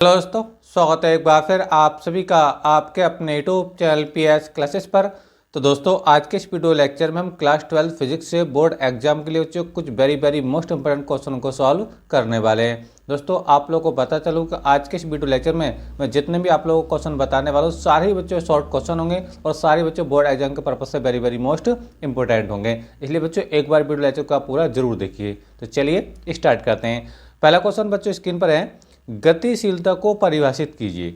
Hello दोस्तों, स्वागत है एक बार फिर आप सभी का आपके अपने यूट्यूब चैनल पीएस क्लासेस पर। तो दोस्तों, आज के इस वीडियो लेक्चर में हम क्लास 12 फिजिक्स से बोर्ड एग्जाम के लिए बच्चों कुछ वेरी मोस्ट इंपोर्टेंट क्वेश्चन को सॉल्व करने वाले हैं। दोस्तों, आप लोगों को पता चलूँ कि आज के इस वीडियो लेक्चर में मैं जितने भी आप लोगों को क्वेश्चन बताने वाला हूँ सारे ही बच्चों शॉर्ट क्वेश्चन होंगे और सारे बच्चों बोर्ड एग्जाम के पर्पज से वेरी मोस्ट इंपोर्टेंट होंगे। इसलिए बच्चों एक बार वीडियो लेक्चर को आप पूरा जरूर देखिए। तो चलिए स्टार्ट करते हैं। पहला क्वेश्चन बच्चों स्क्रीन पर है, गतिशीलता को परिभाषित कीजिए।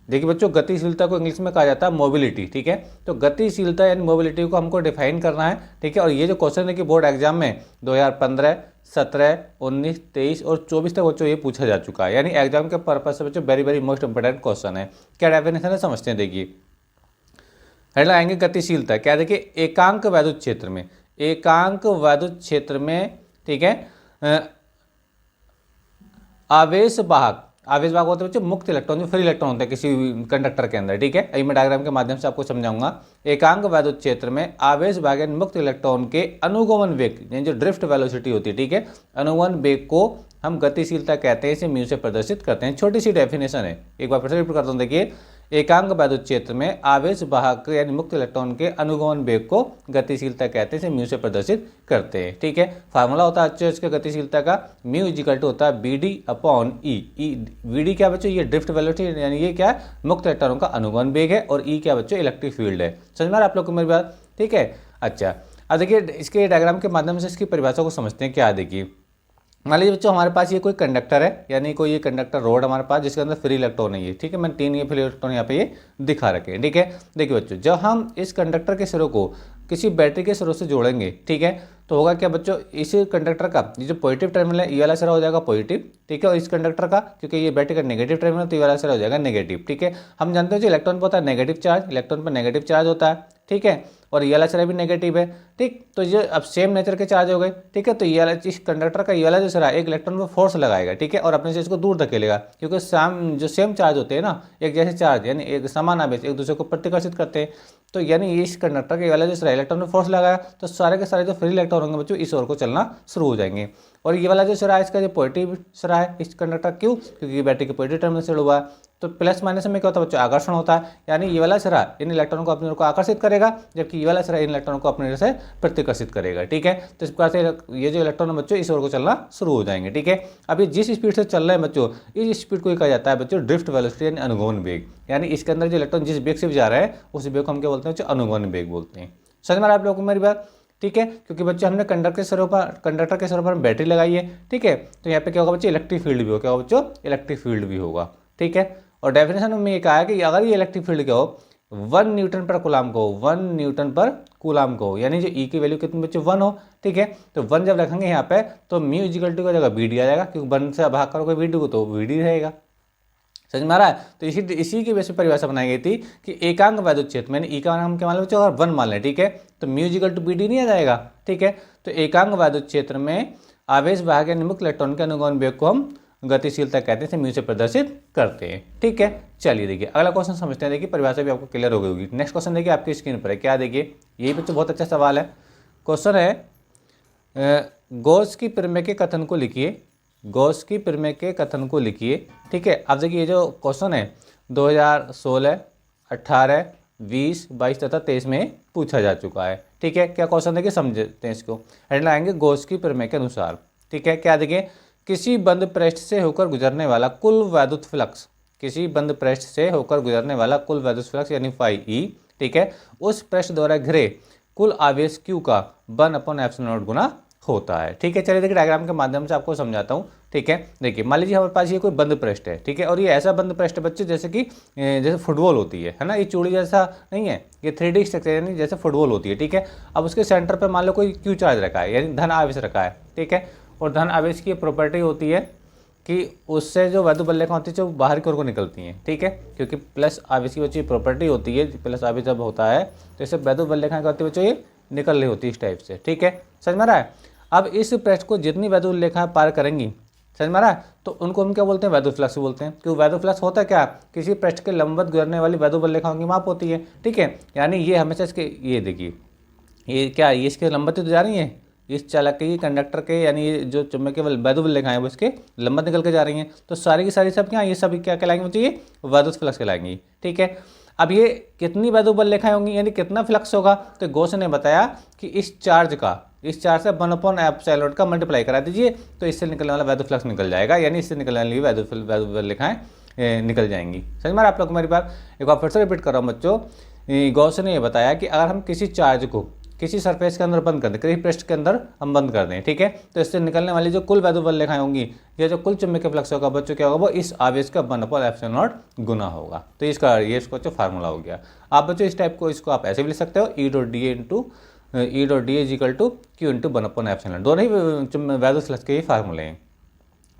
देखिए बच्चों, गतिशीलता को इंग्लिश में कहा जाता है मोबिलिटी। ठीक है, तो गतिशीलता यानी मोबिलिटी को हमको डिफाइन करना है। ठीक है, और ये जो क्वेश्चन है कि बोर्ड एग्जाम में 2015, 17, 19, 23 और 24 तक बच्चों ये पूछा जा चुका है। यानी एग्जाम के पर्पज से बच्चों वेरी मोस्ट इंपोर्टेंट क्वेश्चन है। क्या डेफिनेशन है समझते हैं। देखिए हेडलाइन आएंगे गतिशीलता। क्या देखिए, एकांक वैद्युत क्षेत्र में, एकांक वैद्युत क्षेत्र में, ठीक है, आवेश वाहक होते हैं बच्चों मुक्त इलेक्ट्रॉन, जो फ्री इलेक्ट्रॉन होते हैं किसी कंडक्टर के अंदर। ठीक है, अभी मैं डायग्राम के माध्यम से आपको समझाऊंगा। एकांक वैद्युत क्षेत्र में आवेश वाहक यानी मुक्त इलेक्ट्रॉन के अनुगमन वेग यानी जो ड्रिफ्ट वेलोसिटी होती है, ठीक है, अनुगमन वेग को हम गतिशीलता कहते हैं। इसे म्यू से प्रदर्शित करते हैं। छोटी सी डेफिनेशन है, एक बार फिर से रिपीट करता हूँ। देखिए, एकांक वैद्युत क्षेत्र में आवेश वाहक यानी मुक्त इलेक्ट्रॉन के अनुगमन वेग को गतिशीलता कहते हैं। इसे म्यू से प्रदर्शित करते हैं। ठीक है, फार्मूला होता है इसके गतिशीलता का, म्यू इजिकल टू होता है BD अपॉन ई। BD क्या बच्चों, ये ड्रिफ्ट वेलोसिटी यानी ये क्या है, मुक्त इलेक्ट्रॉनों का अनुगमन वेग है, और ई क्या बच्चों, इलेक्ट्रिक फील्ड है। समझ में आ रहा है आप लोग को मेरी बात। ठीक है, अच्छा अब देखिए इसके डायग्राम के माध्यम से इसकी परिभाषा को समझते हैं। क्या देखिए, मान लीजिए बच्चों हमारे पास ये कोई कंडक्टर है, यानी कोई ये कंडक्टर रोड हमारे पास जिसके अंदर फ्री इलेक्ट्रॉन है। ये ठीक है, मैंने 3 ये फ्री इलेक्ट्रॉन यहाँ पे ये दिखा रखे हैं। ठीक है, देखिए बच्चों, जब हम इस कंडक्टर के सिरों को किसी बैटरी के सिरों से जोड़ेंगे, ठीक है, तो होगा क्या बच्चों, इस कंडक्टर का ये जो पॉजिटिव टर्मिनल है ये वाला सिरा हो जाएगा पॉजिटिव। ठीक है, और इस कंडक्टर का क्योंकि ये बैटरी का नेगेटिव टर्मिनल तो ये वाला सिरा हो जाएगा नेगेटिव। ठीक है, हम जानते हैं जो इलेक्ट्रॉन पर होता है नेगेटिव चार्ज, इलेक्ट्रॉन पर नेगेटिव चार्ज होता है। ठीक है, और ये वाला सिरा भी नेगेटिव है। ठीक, तो ये अब सेम नेचर के चार्ज हो गए। ठीक है, तो ये वाला इस कंडक्टर का ये वाला जो सिरा एक इलेक्ट्रॉन पर फोर्स लगाएगा। ठीक है, और अपने से इसको दूर धकेलेगा, क्योंकि जो सेम चार्ज होते हैं ना, एक जैसे चार्ज यानी एक समान आवेश एक दूसरे को प्रतिकर्षित करते हैं। तो यानी इस कंडक्टर के वाला जो सिरा इलेक्ट्रॉन में फोर्स लगाया तो सारे के सारे जो फ्री इलेक्ट्रॉन होंगे बच्चों इस ओर को चलना शुरू हो जाएंगे। और ये वाला जो सिरा है इसका जो पॉजिटिव सिरा है इस कंडक्टर, क्यों, क्योंकि बैटरी के पॉजिटिव टर्मिनल से जुड़ा हुआ है। तो प्लस माइनस में क्या होता है बच्चों, आकर्षण होता है। यानी ये वाला सिरा इन इलेक्ट्रॉनों को अपनी ओर को आकर्षित करेगा, जबकि ये वाला सिरा इन इलेक्ट्रॉनों को अपनी ओर से प्रतिकर्षित करेगा। ठीक है, तो इस प्रकार से ये जो इलेक्ट्रॉन है बच्चों इस ओर को चलना शुरू हो जाएंगे। ठीक है, अब ये जिस स्पीड से चल रहे हैं बच्चों, इस स्पीड को कहा जाता है बच्चों ड्रिफ्ट वेलोसिटी यानी अनुगमन वेग। यानी इसके अंदर जो इलेक्ट्रॉन जिस वेग से भी जा रहा है उस वेग को हम क्या बोलते हैं, अनुगमन वेग बोलते हैं। समझ में आ रहा है आप लोगों को मेरी बात। ठीक है, क्योंकि बच्चे हमने कंडक्टर के सिरों पर बैटरी लगाई है। ठीक है, तो यहाँ पे क्या होगा बच्चे, इलेक्ट्रिक फील्ड भी होगा। क्या होगा बच्चों, इलेक्ट्रिक फील्ड भी होगा। ठीक है, और डेफिनेशन में ये कहा है कि अगर ये इलेक्ट्रिक फील्ड क्या हो 1 न्यूटन पर कूलाम को, 1 न्यूटन पर कूलाम को, यानी जो ई की वैल्यू कितनी बच्चे 1 हो। ठीक है, तो 1 जब रखेंगे यहाँ पे तो म्यू इजिकल टू का जगह BD आ जाएगा, क्योंकि 1 से भाग करोगे BD को तो BD रहेगा। समझ में आ रहा है। तो इसी की वजह से परिभाषा बनाई गई थी कि एकांक वैद्युत क्षेत्र में ई का नाम क्या मान लो बच्चों, अगर 1 मान लें, ठीक है, तो म्यू इजिकल टू BD नहीं आ जाएगा। ठीक है, तो एकांक वैद्युत क्षेत्र में आवेश वाहक यानी मुक्त इलेक्ट्रॉन के अनुगमन वेग को हम गतिशीलता कहते हैं, म्यू से प्रदर्शित करते हैं। ठीक है, चलिए देखिए अगला क्वेश्चन समझते हैं। देखिए परिभाषा भी आपको क्लियर हो गई होगी। नेक्स्ट क्वेश्चन देखिए आपकी स्क्रीन पर है। क्या देखिए, यही बच्चों बहुत अच्छा सवाल है। क्वेश्चन है, गॉस की प्रमेय के कथन को लिखिए। गॉस की प्रमेय के कथन को लिखिए। ठीक है, अब देखिए ये जो क्वेश्चन है 2016, 18, 20, 22 तथा 23 में पूछा जा चुका है। ठीक है, क्या क्वेश्चन देखिए समझते हैं इसको। हेडलाइन आएंगे गॉस की प्रमेय के अनुसार। ठीक है, क्या देखिए, किसी बंद पृष्ठ से होकर गुजरने वाला कुल वैद्युत फ्लक्स, किसी बंद पृष्ठ से होकर गुजरने वाला कुल वैद्युत फ्लक्स यानी फाई ई, ठीक है, उस पृष्ठ द्वारा घिरे कुल आवेश Q का 1/ε0 गुना होता है। ठीक है, चलिए देखिए डायग्राम के माध्यम से आपको समझाता हूँ। ठीक है, देखिए मान लीजिए हमारे पास ये कोई बंद पृष्ठ है। ठीक है, और ये ऐसा बंद पृष्ठ है बच्चे जैसे कि जैसे फुटबॉल होती है ना, ये चूड़ी जैसा नहीं है, ये 3D स्ट्रक्चर यानी जैसे फुटबॉल होती है। ठीक है, अब उसके सेंटर पर मान लो कोई Q चार्ज रखा है यानी धन आवेश रखा है। ठीक है, और धन आवेश की प्रॉपर्टी होती है कि उससे जो वैद्युत बल्लेखा होती है जो बाहर की ओर को निकलती हैं। ठीक है, क्योंकि प्लस आवेश की बच्ची प्रॉपर्टी होती है, प्लस आवेश जब होता है तो इससे वैद्युत बल्लेखा क्या होती है बच्चों, ये निकल रही होती है इस टाइप से। ठीक है, समझ में आ रहा है। अब इस पृष्ठ को जितनी वैद्युत बल्लेखाएं पार करेंगी, समझ में आ रहा है, तो उनको हम क्या बोलते हैं, वैद्युत फ्लक्स बोलते हैं। क्योंकि वैद्युत फ्लक्स होता है क्या, किसी पृष्ठ के लंबवत गुजरने वाली वैद्युत बल्लेखाओं की माप होती है। ठीक है, यानी ये हमेशा इसके, ये देखिए ये क्या, ये इसके लंबवत तो जा रही है, इस चालक के, कंडक्टर के, यानी ये जो चुंबकीय वैद्युत रेखाएं हैं वो इसके लंबवत निकल के जा रही हैं, तो सारी की सारी सब क्या, ये सभी क्या कहलाएंगे बच्चों, ये वैद्युत फ्लक्स कहलाएंगी। ठीक है, अब ये कितनी वैद्युत बल रेखाएं होंगी, यानी कितना फ्लक्स होगा, तो गॉस ने बताया कि इस चार्ज से 1/ε0 का मल्टीप्लाई करा दीजिए, तो इससे निकलने वाला वैद्युत फ्लक्स निकल जाएगा, यानी इससे निकलने वाली वैद्युत बल रेखाएं निकल जाएंगी। समझ में आप लोग मेरी बात? एक बार फिर से रिपीट कर रहा हूँ बच्चों, गॉस ने यह बताया कि अगर हम किसी चार्ज को किसी सरफेस के अंदर बंद कर दें, किसी पृष्ठ के अंदर हम बंद कर दें, ठीक है, तो इससे निकलने वाली जो कुल वैद्युत बल रेखाएं होंगी या जो कुल चुंबकीय फ्लक्स होगा बच्चों, क्या होगा, वो इस आवेश का 1/ε0 गुना होगा। तो इसका ये इसको जो फार्मूला हो गया। आप बच्चों इस टाइप को, इसको आप ऐसे भी लिख सकते हो, E.dA is equal to Q into 1/ε0। दोनों ही वैद्युत फ्लक्स के ही फार्मूले हैं।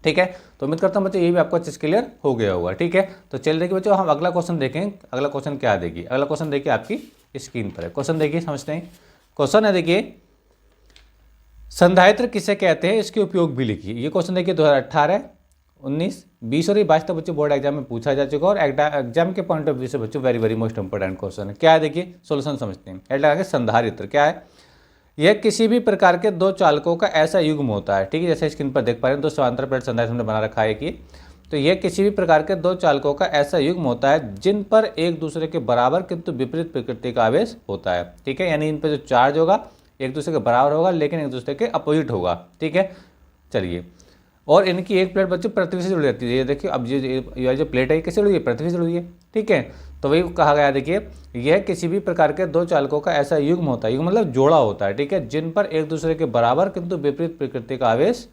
ठीक है, तो उम्मीद करता हूँ बच्चों ये भी आपको अच्छे से क्लियर हो गया होगा। ठीक है, तो चलिए देखिए बच्चों, हम अगला क्वेश्चन देखें। अगला क्वेश्चन क्या देगी? अगला क्वेश्चन देखिए आपकी स्क्रीन पर है। क्वेश्चन देखिए, समझते हैं। क्वेश्चन है देखिए, संधायित्र किसे कहते हैं, इसके उपयोग भी लिखिए। ये क्वेश्चन देखिए 2018, 19, 20 और 22 तक बच्चों बोर्ड एग्जाम में पूछा जा चुका है, और एग्जाम के पॉइंट ऑफ व्यू से बच्चों very very most important question है। क्या है देखिए, सोल्यूशन समझते हैं। हेड लगा के संधारित्र क्या है, यह किसी भी प्रकार के दो चालकों का ऐसा युग्म होता है। ठीक है, जैसे स्क्रीन पर देख पा रहे हैं, दो समांतर प्लेट संधारित्र हमने बना रखा है कि, तो यह किसी भी प्रकार के दो चालकों का ऐसा युग्म होता है जिन पर एक दूसरे के बराबर किंतु विपरीत प्रकृति का आवेश होता है। ठीक है, यानी इन पर जो चार्ज होगा एक दूसरे के बराबर होगा, लेकिन एक दूसरे के अपोजिट होगा। ठीक है, चलिए, और इनकी एक प्लेट बच्चों पृथ्वी से जुड़ी रहती है। ये देखिए, अब ये जो प्लेट है किससे जुड़ी है, पृथ्वी से जुड़ी है। ठीक है, तो वही कहा गया, देखिए, यह किसी भी प्रकार के दो चालकों का ऐसा युग्म होता है, युग्म मतलब जोड़ा होता है, ठीक है, जिन पर एक दूसरे के बराबर किंतु विपरीत प्रकृति का आवेश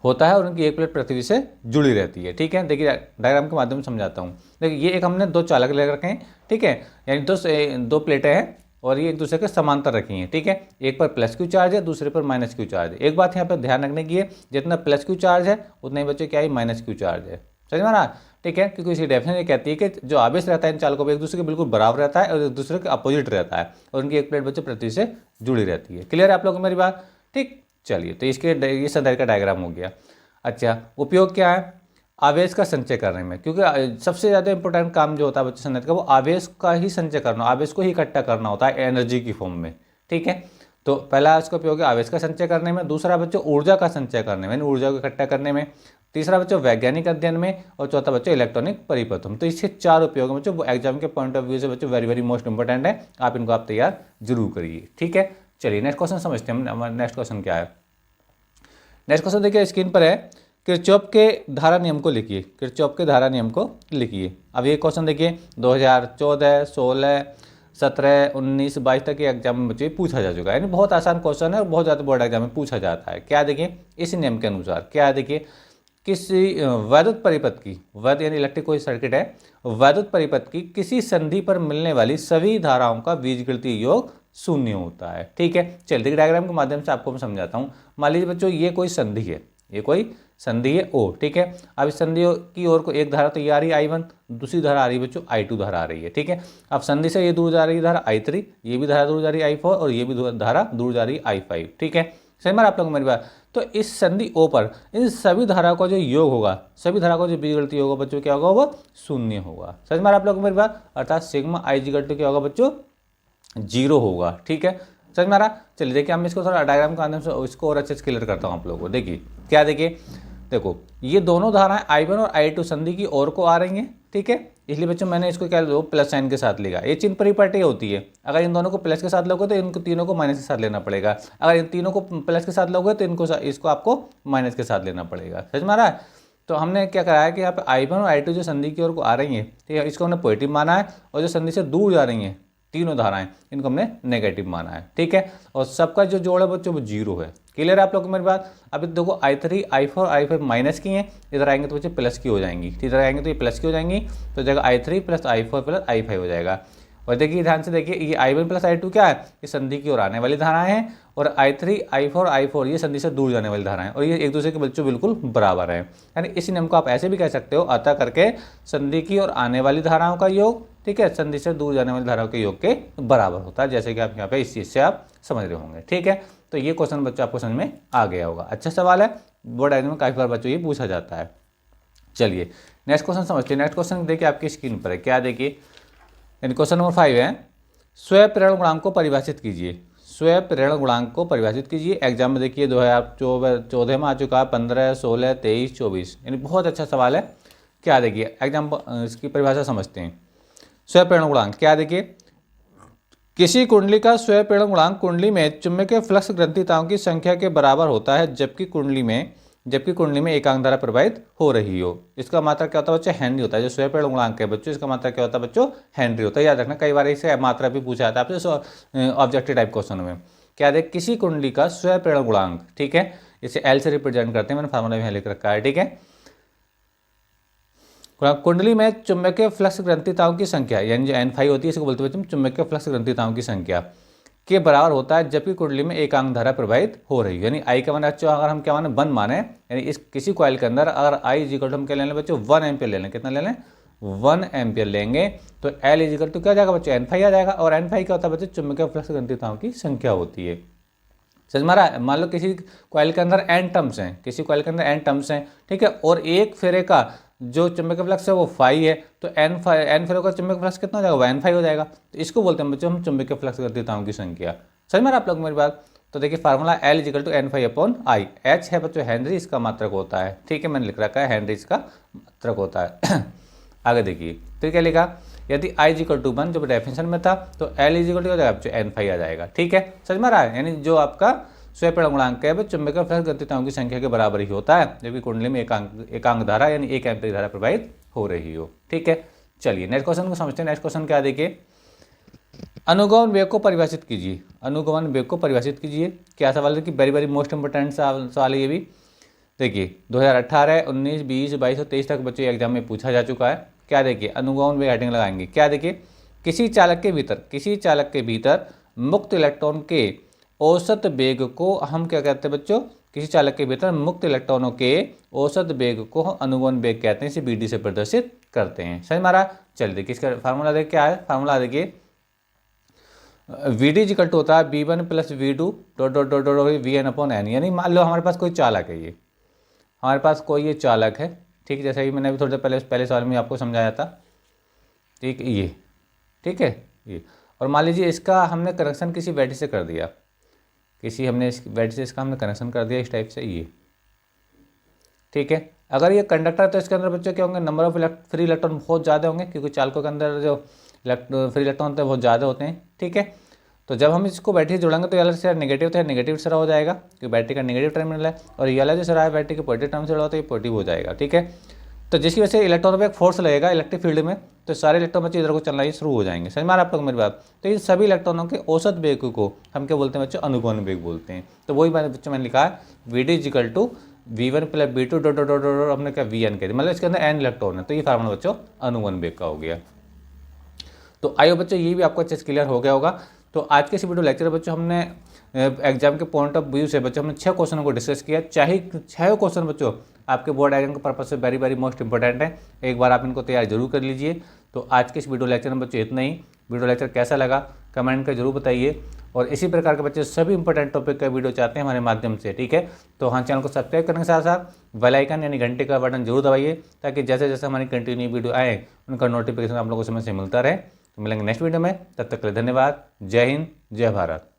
होता है, और उनकी एक प्लेट पृथ्वी से जुड़ी रहती है। ठीक है, देखिए डायग्राम के माध्यम से समझाता हूँ। देखिए, ये एक हमने दो चालक ले रखे हैं, ठीक है, यानी दो प्लेटें हैं, और ये एक दूसरे के समांतर रखी हैं। ठीक है, एक पर प्लस क्यू चार्ज है, दूसरे पर माइनस क्यू चार्ज है। एक बात यहाँ पर ध्यान रखने की है, जितना प्लस क्यू चार्ज है उतना ही बच्चों क्या है, माइनस क्यू चार्ज है। समझ में आ रहा? ठीक है, क्योंकि इसकी डेफिनेशन ये कहती है कि जो आवेश रहता है इन चालकों पर एक दूसरे के बिल्कुल बराबर रहता है और एक दूसरे के अपोजिट रहता है, और उनकी एक प्लेट बच्चों पृथ्वी से जुड़ी रहती है। क्लियर है आप लोगों को मेरी बात? ठीक, चलिए, तो इसके ये संधारित्र का डायग्राम हो गया। अच्छा, उपयोग क्या है, आवेश का संचय करने में, क्योंकि सबसे ज़्यादा इंपॉर्टेंट काम जो होता है बच्चों संधारित्र का, वो आवेश का ही संचय करना, आवेश को ही इकट्ठा करना होता है एनर्जी की फॉर्म में। ठीक है, तो पहला इसका उपयोग है आवेश का संचय करने में, दूसरा बच्चों ऊर्जा का संचय करने में, ऊर्जा को इकट्ठा करने में, तीसरा बच्चों वैज्ञानिक अध्ययन में, और चौथा बच्चों इलेक्ट्रॉनिक परिपथों में। तो इसके चार उपयोग बच्चों वो एग्जाम के पॉइंट ऑफ व्यू से बच्चों वेरी वेरी मोस्ट इंपॉर्टेंट है, आप इनको आप तैयार जरूर करिए। ठीक है, चलिए नेक्स्ट क्वेश्चन समझते हैं। हमारा नेक्स्ट क्वेश्चन क्या है? नेक्स्ट क्वेश्चन देखिए स्क्रीन पर है, किरचॉफ के धारा नियम को लिखिए। किरचॉफ के धारा नियम को लिखिए। अब ये क्वेश्चन देखिए 2014, 16, 17, 19, 22 तक के एग्जाम में बच्चे पूछा जा चुका है, यानी बहुत आसान क्वेश्चन है और बहुत ज़्यादा बोर्ड एग्जाम में पूछा जाता है। क्या देखिए, इस नियम के अनुसार क्या है, देखिए, किसी वैद्युत परिपथ की, वैद्युत यानी इलेक्ट्रिक कोई सर्किट है, वैद्युत परिपथ की किसी संधि पर मिलने वाली सभी धाराओं का बीजगणितीय योग शून्य होता है। ठीक है, चलिए देखिए डायग्राम के माध्यम से आपको मैं समझाता हूँ। मान लीजिए बच्चों ये कोई संधि है, ये कोई संधि है O। ठीक है, अब इस संधि की ओर को एक धारा तो ये आ रही है I1, दूसरी धारा आ रही है बच्चों I2 धारा आ रही है। ठीक है, अब संधि से ये दूर जा रही है धारा I3, ये भी धारा दूर जा रही है I4, और ये भी धारा दूर जा रही है I5। ठीक है, समझ में आप लोगों को मेरी बात? तो इस संधि O पर इन सभी धारा का जो योग होगा, सभी धारा का जो बीजगणितीय होगा बच्चों क्या होगा, वो शून्य होगा। समझ में आप लोगों को मेरी बात? अर्थात सिग्मा I क्या होगा बच्चों, 0 होगा। ठीक है, समझ में आ रहा? चलिए देखिए, हम इसको थोड़ा डायग्राम के माध्यम से इसको और अच्छे से क्लियर करता हूँ आप लोगों को। देखिए क्या, देखिए देखो, ये दोनों धाराएं I1 और I2 संधि की ओर को आ रही हैं। ठीक है, इसलिए बच्चों मैंने इसको क्या लो, प्लस साइन के साथ लिखा। ये चिन्ह परिपाटी होती है, अगर इन दोनों को प्लस के साथ लोगे तो इनको तीनों को माइनस के साथ लेना पड़ेगा, अगर इन तीनों को प्लस के साथ लोगे तो इसको आपको माइनस के साथ लेना पड़ेगा। समझ में आ रहा है? तो हमने क्या कराया कि यहाँ पे I1 और I2 जो संधि की ओर को आ रही हैं, ठीक है, इसको हमने पॉजिटिव माना है, और जो संधि से दूर जा रही हैं तीनों धाराएं, इनको हमने नेगेटिव माना है। ठीक है, और सबका जो जोड़ है बच्चों वो 0 है। क्लियर है आप लोग को मेरी बात? अभी देखो I3, I4, I5 माइनस की हैं, इधर आएंगे तो बच्चे प्लस की हो जाएंगी, इधर आएंगे तो ये प्लस की हो जाएंगी, तो जगह I3 plus I4 plus I5 हो जाएगा। और देखिए ध्यान से देखिए, ये I1 प्लस I2 क्या है, ये संधि की ओर आने वाली धाराएं हैं, और I3, I4, I4 ये संधि से दूर जाने वाली धाराएं, और ये एक दूसरे के बच्चों बिल्कुल बराबर हैं। यानी इस नियम को आप ऐसे भी कह सकते हो, अतः करके संधि की ओर आने वाली धाराओं का योग, ठीक है, संधि से दूर जाने वाली धाराओं के योग के बराबर होता है, जैसे कि आप यहाँ पे इस चीज़ से आप समझ रहे होंगे। ठीक है, तो ये क्वेश्चन बच्चों आपको समझ में आ गया होगा। अच्छा सवाल है, बोर्ड एग्जाम में काफ़ी बार बच्चों ये पूछा जाता है। चलिए नेक्स्ट क्वेश्चन समझते हैं। नेक्स्ट क्वेश्चन देखिए आपकी स्क्रीन पर है, क्या देखिए, क्वेश्चन नंबर 5 है, स्वप्रेरण गुणांक को परिभाषित कीजिए। स्वयं प्रेरण गुणांक को परिभाषित कीजिए। एग्जाम में देखिए 2014 में आ चुका है, 15, 16, 23, 24, यानी बहुत अच्छा सवाल है। क्या देखिए एग्जाम इसकी परिभाषा समझते हैं। स्वयं प्रेरण गुणांक क्या देखिए, किसी कुंडली का स्वयं प्रेरण गुणांक कुंडली में चुंबकीय फ्लक्स ग्रंथिताओं की संख्या के बराबर होता है जबकि कुंडली में एकांक धारा प्रवाहित हो रही हो। इसका मात्रा क्या होता है बच्चों, हेनरी होता है। जो स्वयं प्रेरण गुणांक है बच्चों, इसका मात्रा क्या होता है बच्चों, हेनरी होता है। याद रखना, कई बार इसे मात्रा भी पूछा जाता है आपसे ऑब्जेक्टिव टाइप क्वेश्चन में। क्या देख, किसी कुंडली का स्वयं प्रेरण गुणांक, ठीक है, इसे एल से रिप्रेजेंट करते हैं, मैंने फार्मूला यहाँ लिख रखा है, ठीक है। कुंडली में चुंबकीय फ्लक्स ग्रंथिताओं की संख्या यानी जो N5 होती है, इसको बोलते हैं चुंबकीय फ्लक्स ग्रंथिताओं की संख्या के बराबर होता है जबकि कुंडली में एकांक धारा प्रवाहित हो रही है। यानी आई का मान बच्चों अगर हम क्या माने 1 माने, यानी इस किसी कॉइल के अंदर अगर आई इजिकल टू हम क्या ले लें बच्चों 1 एम्पियर ले लें। कितना ले लें, 1 एम्पियर लेंगे तो एल इजिकल टू क्या जाएगा बच्चों, N5 आ जाएगा। और N5 क्या होता है बच्चों, चुंबकीय फ्लक्स ग्रंथिताओं की संख्या होती है। समझ में आ रहा है। मान लो किसी कॉइल के अंदर n टर्म्स हैं, किसी कॉइल के अंदर n टर्म्स हैं, ठीक है, और एक फेरे का जो चुंबकीय फ्लक्स है वो फाई है, तो n फेरे का चुंबकीय फ्लक्स कितना हो जाएगा, N5 हो जाएगा। तो इसको बोलते हैं बच्चों हम चुंबकीय फ्लक्स ग्रंथिताओं की संख्या। समझ में आ रहा आप लोग मेरी बात। तो देखिए formula L equal to N5/I। H है बच्चों हेनरी, इसका मात्रक होता है, ठीक है, मैंने लिख रखा है हेनरी इसका मात्रक होता है। आगे देखिए फिर क्या लिखा, यदि I इजिकल टू 1 जो डेफिनेशन में था तो L इजिकल टू हो जाएगा बच्चों N5 आ जाएगा, ठीक है। समझ में आ रहा है। यानी जो आपका स्वयं प्रेरण गुणांक है वह चुंबकीय फ्लक्स ग्रंथिताओं की संख्या के बराबर ही होता है जबकि कुंडली में एकांक धारा यानी 1 एम्पीयर धारा प्रवाहित हो रही हो, ठीक है। चलिए नेक्स्ट क्वेश्चन को समझते हैं। नेक्स्ट क्वेश्चन क्या देखिए, अनुगमन वेग को परिभाषित कीजिए। अनुगमन वेग को परिभाषित कीजिए। क्या सवाल है कि वेरी वेरी मोस्ट इंपोर्टेंट सवाल है ये भी। देखिए 2018, 19, 20, 22 और 23 तक बच्चों एग्जाम में पूछा जा चुका है। क्या देखिए अनुगमन वेग हेडिंग लगाएंगे। क्या देखिए, किसी चालक के भीतर मुक्त इलेक्ट्रॉन के औसत वेग को हम क्या कहते हैं बच्चों, किसी चालक के भीतर मुक्त इलेक्ट्रॉनों के औसत वेग को हम अनुगमन वेग कहते हैं, इसे BD से प्रदर्शित करते हैं। समझ में आ रहा। चलिए देखिए इसका फार्मूला देखिए क्या है। फार्मूला देखिए VD इक्वल टू होता है V1 + V2 VN/N। यानी मान लो हमारे पास कोई चालक है, ये हमारे पास कोई ये चालक है, ठीक, जैसे कि मैंने अभी थोड़ी देर पहले सवाल में आपको समझाया था, ठीक ये, ठीक है ये। और मान लीजिए इसका हमने कनेक्शन किसी बैटरी से कर दिया, हमने इस बैटरी से इसका हमने कनेक्शन कर दिया इस टाइप से ये, ठीक है। अगर ये कंडक्टर है तो इसके अंदर बच्चों क्या होंगे, नंबर ऑफ फ्री इलेक्ट्रॉन बहुत ज़्यादा होंगे क्योंकि चालकों के अंदर जो फ्री इलेक्ट्रॉन होते हैं बहुत ज़्यादा होते हैं, ठीक है। तो जब हम इसको बैटरी जोड़ेंगे तो ये वाला नेगेटिव था, नेगेटिव सिरा हो जाएगा क्योंकि बैटरी का नेगेटिव टर्मिनल है, और ये वाला जो सिरा है बैटरी के पॉजिटिव टर्मिनल से जुड़ा होता है, ये पॉजिटिव हो जाएगा, ठीक है। तो जिसकी वजह से इलेक्ट्रॉन पर एक फोर्स लगेगा इलेक्ट्रिक फील्ड में, तो सारे इलेक्ट्रॉन बच्चे इधर को चलना ही शुरू हो जाएंगे। समझ में आ रहा है आप लोग मेरी बात। तो इन सभी इलेक्ट्रॉनों के औसत वेग को हम क्या बोलते हैं बच्चों, अनुगमन वेग बोलते हैं। तो वही बच्चों मैंने लिखा है VD equal to V1 + V2 dot dot dot हमने क्या VN कह दिया, मतलब इसके अंदर n इलेक्ट्रॉन है, तो ये फार्मूला बच्चों अनुगमन वेग का हो गया। तो आइए बच्चों ये भी आपको अच्छे से क्लियर हो गया होगा। तो आज के इस वीडियो लेक्चर बच्चों हमने एग्जाम के पॉइंट ऑफ व्यू से बच्चों हमने 6 क्वेश्चनों को डिस्कस किया। चाहे 6 क्वेश्चन बच्चों आपके बोर्ड एग्जाम के पर्पज से वेरी वेरी मोस्ट इंपॉर्टेंट है, एक बार आप इनको तैयार जरूर कर लीजिए। तो आज के इस वीडियो लेक्चर में बच्चों इतना ही। वीडियो लेक्चर कैसा लगा कमेंट कर जरूर बताइए, और इसी प्रकार के बच्चे सभी इंपॉर्टेंट टॉपिक का वीडियो चाहते हैं हमारे माध्यम से, ठीक है। तो हाँ, चैनल को सब्सक्राइब करने के साथ साथ बेल आइकन यानी घंटे का बटन जरूर दबाइए ताकि जैसे जैसे हमारी कंटिन्यू वीडियो आए उनका नोटिफिकेशन आप लोगों को समय से मिलता रहे। तो मिलेंगे नेक्स्ट वीडियो में, तब तक के लिए धन्यवाद। जय हिंद, जय भारत।